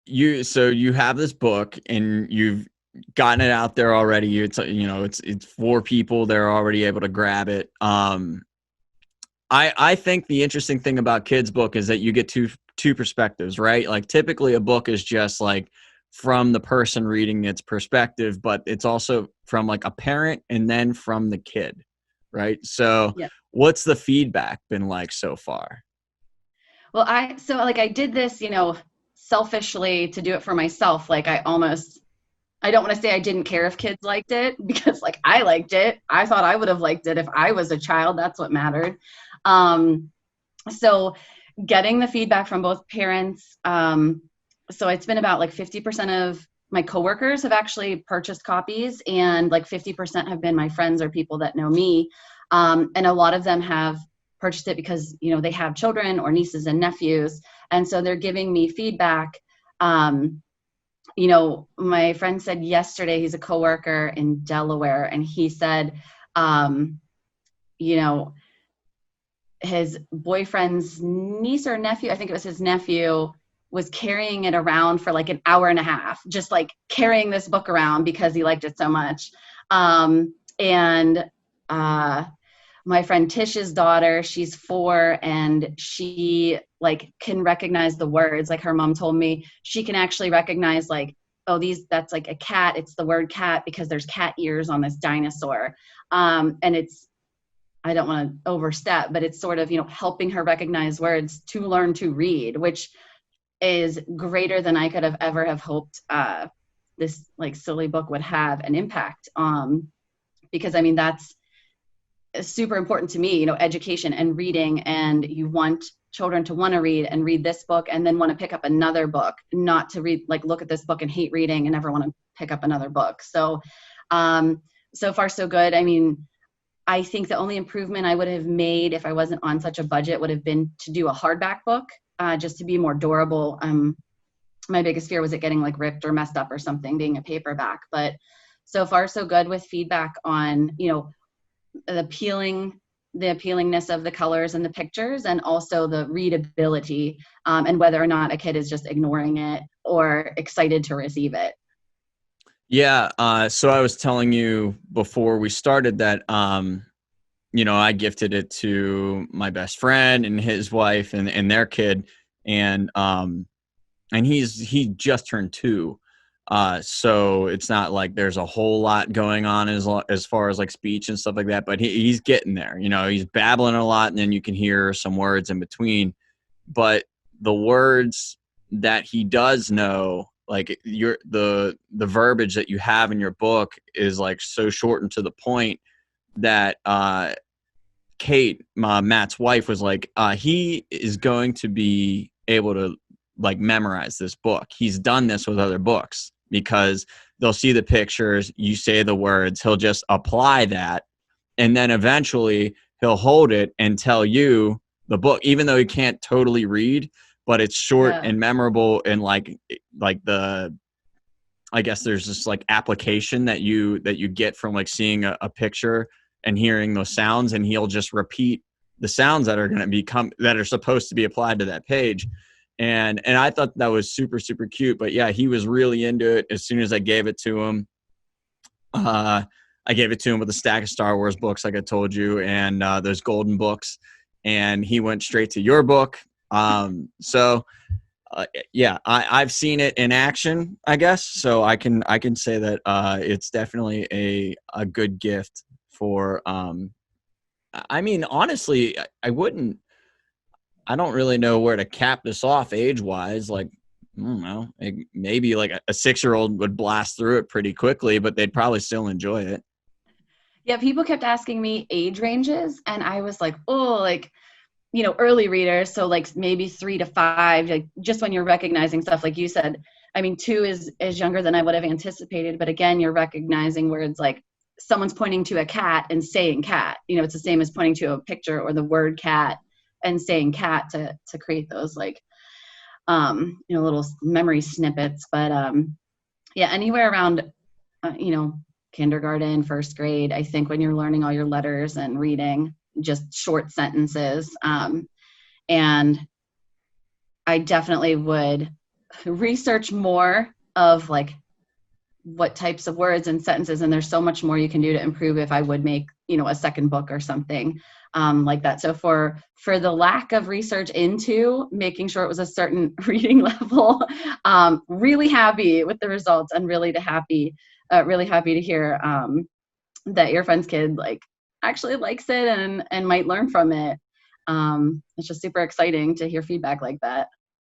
so you have this book and you've gotten it out there already. It's for people, they're already able to grab it. I think the interesting thing about kids book is that you get two perspectives, right? Like typically a book is just like from the person reading its perspective, but it's also from like a parent and then from the kid, right? So Yeah. what's the feedback been like so far? Well, I did this, selfishly to do it for myself. I don't want to say I didn't care if kids liked it because like I liked it. I thought I would have liked it if I was a child. That's what mattered. Um, so getting the feedback from both parents. So it's been about like 50% of my coworkers have actually purchased copies, and like 50% have been my friends or people that know me. And a lot of them have purchased it because, they have children or nieces and nephews. And so they're giving me feedback. My friend said yesterday, he's a coworker in Delaware, and he said, um, you know, his boyfriend's niece or nephew, I think it was his nephew, was carrying it around for like an hour and a half, just like carrying this book around because he liked it so much. And My friend Tish's daughter, she's 4, and she like can recognize the words. Like her mom told me she can actually recognize like, oh, that's like a cat. It's the word cat because there's cat ears on this dinosaur. And it's, I don't want to overstep, but it's sort of, helping her recognize words to learn to read, which is greater than I could have ever have hoped this like silly book would have an impact. Because I mean, that's super important to me, education and reading, and you want children to want to read and read this book and then want to pick up another book, not to read, like look at this book and hate reading and never want to pick up another book. So far so good. I mean, I think the only improvement I would have made if I wasn't on such a budget would have been to do a hardback book, just to be more durable. My biggest fear was it getting like ripped or messed up or something, being a paperback. But so far so good with feedback on, the appealingness of the colors and the pictures, and also the readability, and whether or not a kid is just ignoring it or excited to receive it. Yeah, so I was telling you before we started that I gifted it to my best friend and his wife and their kid, and he just turned 2. So it's not like there's a whole lot going on as far as like speech and stuff like that, but he's getting there. He's babbling a lot, and then you can hear some words in between. But the words that he does know, like the verbiage that you have in your book is like so short and to the point that Kate, Matt's wife, was like, he is going to be able to like memorize this book. He's done this with other books because they'll see the pictures, you say the words, he'll just apply that, and then eventually he'll hold it and tell you the book, even though he can't totally read, but it's short Yeah. and memorable, and like the I guess there's this like application that you get from like seeing a picture and hearing those sounds, and he'll just repeat the sounds that are going to become that are supposed to be applied to that page. And I thought that was super super cute. But yeah, he was really into it as soon as I gave it to him. uh I gave it to him with a stack of Star Wars books, like I told you, and those golden books, and he went straight to your book. So yeah, I've seen it in action, I guess. So I can say that it's definitely a good gift for. I mean, honestly, I wouldn't. I don't really know where to cap this off age wise. Like, I don't know, maybe like a 6-year-old would blast through it pretty quickly, but they'd probably still enjoy it. Yeah, people kept asking me age ranges, and I was like, oh, like, early readers, so like maybe 3 to 5, like just when you're recognizing stuff, like you said. I mean, 2 is younger than I would have anticipated, but again, you're recognizing words like someone's pointing to a cat and saying cat. It's the same as pointing to a picture or the word cat and saying cat to create those like little memory snippets. But yeah, anywhere around kindergarten, first grade, I think, when you're learning all your letters and reading just short sentences. And I definitely would research more of like what types of words and sentences, and there's so much more you can do to improve if I would make, you know, a second book or something like that. So for the lack of research into making sure it was a certain reading level, really happy with the results, and really happy to hear that your friend's kid like actually likes it and might learn from it. It's just super exciting to hear feedback like that.